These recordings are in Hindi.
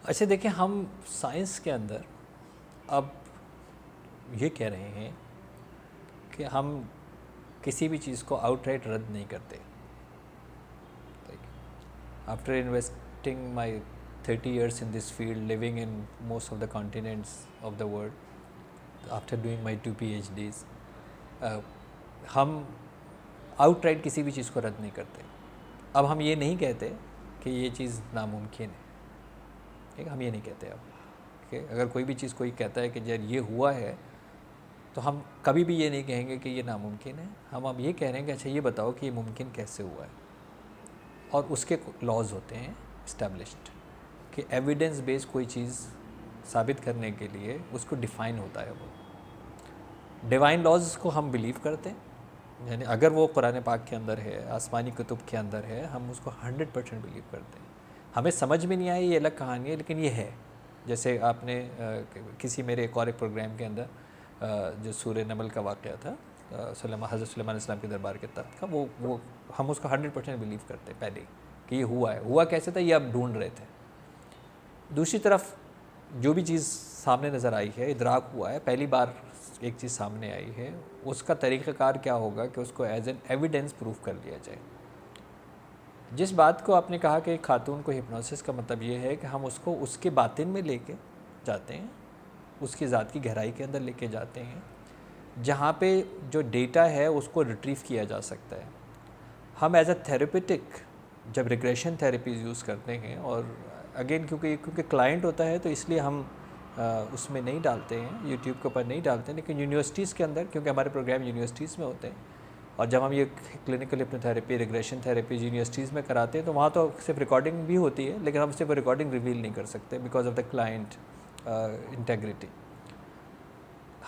अच्छा देखिए, हम साइंस के अंदर अब ये कह रहे हैं कि हम किसी भी चीज़ को आउटराइट रद्द नहीं करते। After investing my 30 years in this field, living in most of the continents of the world, after doing my 2 PhDs, हम आउटराइट किसी भी चीज़ को रद्द नहीं करते। अब हम ये नहीं कहते कि ये चीज़ नामुमकिन है, ठीक है, हम ये नहीं कहते अब कि अगर कोई भी चीज़ कोई कहता है कि यार ये हुआ है, तो हम कभी भी ये नहीं कहेंगे कि ये नामुमकिन है। हम अब ये कह रहे हैं कि अच्छा ये बताओ कि ये मुमकिन कैसे हुआ है, और उसके लॉज होते हैं इस्टेब्लिश्ड कि एविडेंस बेस्ड कोई चीज़ साबित करने के लिए उसको डिफ़ाइन होता है। वो डिवाइन लॉज को हम बिलीव करते हैं, यानी अगर वो कुरान पाक के अंदर है, आसमानी कुतुब के अंदर है, हम उसको 100% बिलीव करते हैं। हमें समझ में नहीं आई ये अलग कहानी है, लेकिन ये है। जैसे आपने किसी मेरे एक और एक प्रोग्राम के अंदर जो सूरह नमल का वाक़या था, हज़रत सुलेमान अलैहिस्सलाम के दरबार के तख्त का, वो हम उसको 100% बिलीव करते हैं पहले कि ये हुआ है। हुआ कैसे था ये आप ढूंढ रहे थे। दूसरी तरफ जो भी चीज़ सामने नज़र आई है, इदराक हुआ है, पहली बार एक चीज़ सामने आई है, उसका तरीक़ाकार क्या होगा कि उसको एज एन एविडेंस प्रूफ कर लिया जाए। जिस बात को आपने कहा कि खातून को हिप्नोसिस का मतलब ये है कि हम उसको उसके बातिन में लेके जाते हैं, उसकी ज़ात की गहराई के अंदर लेके जाते हैं, जहाँ पे जो डेटा है उसको रिट्रीव किया जा सकता है। हम एज अ थेरेपेटिक जब रिग्रेशन थेरेपीज़ यूज़ करते हैं, और अगेन क्योंकि क्लाइंट होता है तो इसलिए हम उसमें नहीं डालते हैं, यूट्यूब के ऊपर नहीं डालते हैं, लेकिन यूनिवर्सिटीज़ के अंदर, क्योंकि हमारे प्रोग्राम यूनिवर्सिटीज़ में होते हैं, और जब हम ये clinical hypnotherapy, regression therapy universities में कराते हैं, तो वहाँ तो सिर्फ रिकॉर्डिंग भी होती है, लेकिन हम सिर्फ रिकॉर्डिंग रिवील नहीं कर सकते because of the client integrity.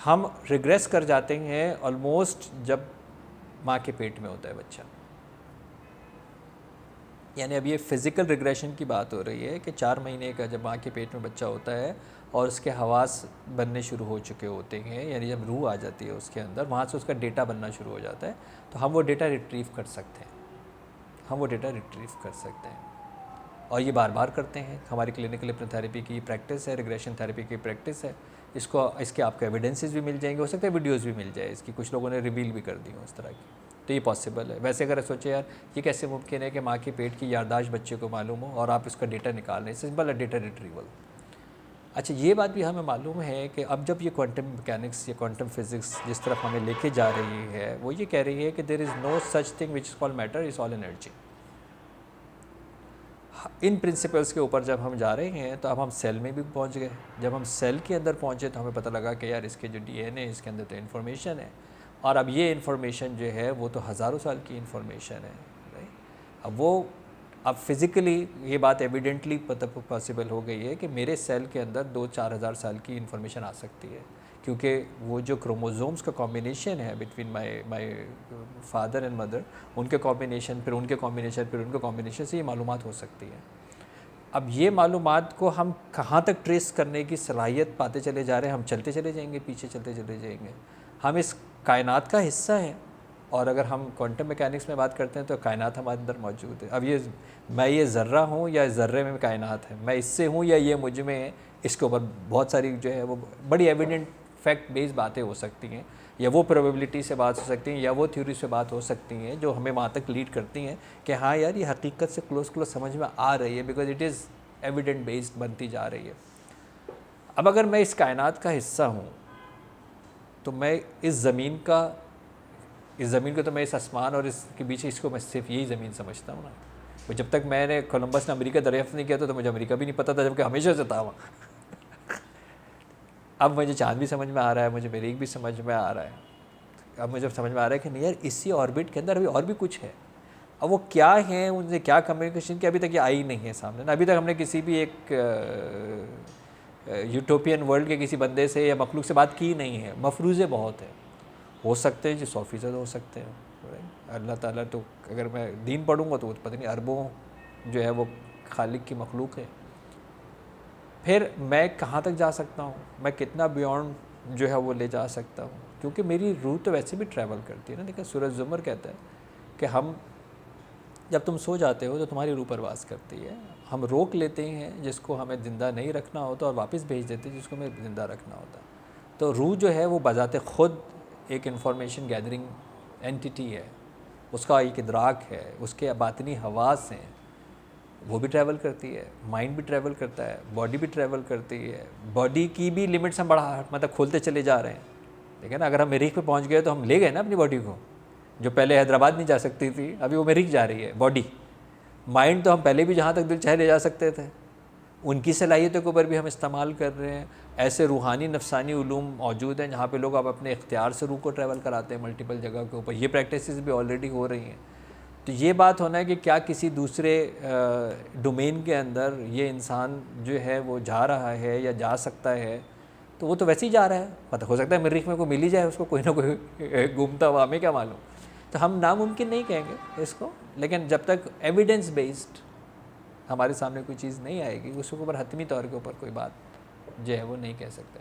हम रिग्रेस कर जाते हैं ऑलमोस्ट जब माँ के पेट में होता है बच्चा, यानी अब ये फ़िज़िकल रिग्रेशन की बात हो रही है कि 4 महीने का जब माँ के पेट में बच्चा होता है और उसके हवास बनने शुरू हो चुके होते हैं, यानी जब रूह आ जाती है उसके अंदर, वहाँ से उसका डेटा बनना शुरू हो जाता है, तो हम वो डेटा रिट्रीव कर सकते हैं। और ये बार बार करते हैं। हमारी क्लिनिकल हिप्नोथेरेपी की प्रैक्टिस है, रिग्रेशन थेरेपी की प्रैक्टिस है। इसके आपको एविडेंसेस भी मिल जाएंगे, हो सकता है वीडियोज़ भी मिल जाए इसकी, कुछ लोगों ने रिवील भी कर दी हो इस तरह की, तो ये पॉसिबल है। वैसे अगर सोचे यार ये कैसे मुमकिन है कि माँ के पेट की याददाश्त बच्चे को मालूम हो और आप इसका डेटा निकाल लें, सिंपल है डेटा रिट्रीवल। अच्छा, ये बात भी हमें मालूम है कि अब जब ये क्वांटम मैकेनिक्स या क्वांटम फिज़िक्स जिस तरफ हमें लेके जा रही है, वो ये कह रही है कि there is no such thing which is called matter, is all energy. इन प्रिंसिपल्स के ऊपर जब हम जा रहे हैं, तो अब हम सेल में भी पहुंच गए। जब हम सेल के अंदर पहुंचे तो हमें पता लगा कि यार इसके जो डीएनए है, इसके अंदर तो इन्फॉर्मेशन है, और अब ये इन्फॉर्मेशन जो है वो तो हज़ारों साल की इन्फॉर्मेशन है, राइट। अब फिज़िकली ये बात एविडेंटली पॉसिबल हो गई है कि मेरे सेल के अंदर 2-4 हज़ार साल की इन्फॉर्मेशन आ सकती है, क्योंकि वो जो क्रोमोसोम्स का कॉम्बिनेशन है between my father and mother, उनके कॉम्बिनेशन, फिर उनके कॉम्बिनेशन, फिर उनके कॉम्बिनेशन से ये मालूमात हो सकती है। अब ये मालूमात को हम कहाँ तक ट्रेस करने की सलाहियत पाते चले जा रहे हैं, हम चलते चले जाएंगे, पीछे चलते चले जाएंगे। हम इस कायनात का हिस्सा हैं, और अगर हम क्वांटम मैकेनिक्स में बात करते हैं तो कायनात हमारे अंदर मौजूद है। अब मैं ये ज़र्रा हूँ या ज़र्रे में कायनात है, मैं इससे हूँ या ये मुझ में है, इसके ऊपर बहुत सारी जो है वो बड़ी एविडेंट फैक्ट बेस्ड बातें हो सकती हैं, या वो प्रोबेबिलिटी से बात हो सकती हैं, या वो थ्योरी से बात हो सकती हैं जो हमें वहाँ तक लीड करती हैं कि हाँ यार ये हकीकत से क्लोज समझ में आ रही है, because it is evident based बनती जा रही है। अब अगर मैं इस कायनात का हिस्सा हूँ, तो मैं इस ज़मीन को तो मैं इस आसमान और इसके बीच इसको मैं सिर्फ यही ज़मीन समझता हूँ ना। तो जब तक मैंने कोलंबस ने अमेरिका दरियाफ्त नहीं किया तो मुझे अमेरिका भी नहीं पता था, जबकि हमेशा से था वहाँ। अब मुझे चाँद भी समझ में आ रहा है, मुझे मरीख भी समझ में आ रहा है। अब मुझे समझ में आ रहा है कि नहीं यार, इसी ऑर्बिट के अंदर अभी और भी कुछ है। अब वो क्या है, उनसे क्या कम्युनिकेशन की अभी तक ये आई नहीं है सामने ना। अभी तक हमने किसी भी एक यूटोपियन वर्ल्ड के किसी बंदे से या मखलूक से बात की नहीं है। मफरूज़े बहुत है, हो सकते हैं जो 100% हो सकते हैं। अल्लाह ताला तो, अगर मैं दीन पढ़ूँगा तो पता नहीं अरबों जो है वो खालिक की मखलूक है। फिर मैं कहाँ तक जा सकता हूँ, मैं कितना बियॉन्ड जो है वो ले जा सकता हूँ, क्योंकि मेरी रूह तो वैसे भी ट्रैवल करती है ना। देखिए सूरज ज़ुमर कहता है कि जब तुम सो जाते हो तो तुम्हारी रूह परवास करती है, हम रोक लेते हैं जिसको हमें ज़िंदा नहीं रखना होता और वापस भेज देते हैं जिसको हमें ज़िंदा रखना होता। तो रूह जो है वो बज़ाते ख़ुद एक इंफॉर्मेशन गैदरिंग एंटिटी है, उसका एक इदराक है, उसके बातिनी हवास हैं, वो भी ट्रैवल करती है, माइंड भी ट्रैवल करता है, बॉडी भी ट्रैवल करती है। बॉडी की भी लिमिट्स हम बड़ा मतलब खोलते चले जा रहे हैं। ठीक है ना, अगर हम मरीख पे पहुंच गए तो हम ले गए ना अपनी बॉडी को, जो पहले हैदराबाद नहीं जा सकती थी अभी वो मरीख जा रही है बॉडी। माइंड तो हम पहले भी जहाँ तक दिल चाहे ले जा सकते थे, उनकी सलाहियतों के ऊपर भी हम इस्तेमाल कर रहे हैं। ऐसे रूहानी नफसानी उलूम मौजूद हैं जहाँ पे लोग अब अपने इख्तियार से रूह को ट्रैवल कराते हैं मल्टीपल जगह के ऊपर। ये प्रैक्टिसेस भी ऑलरेडी हो रही हैं। तो ये बात होना है कि क्या किसी दूसरे डोमेन के अंदर ये इंसान जो है वो जा रहा है या जा सकता है, तो वो तो वैसे ही जा रहा है। पता हो सकता है मरीख में कोई मिल ही जाए उसको, कोई ना कोई घूमता हुआ, हमें क्या मालूम। तो हम नामुमकिन नहीं कहेंगे इसको, लेकिन जब तक एविडेंस बेस्ड हमारे सामने कोई चीज़ नहीं आएगी उसके ऊपर हतमी तौर के ऊपर कोई बात जो है वो नहीं कह सकते।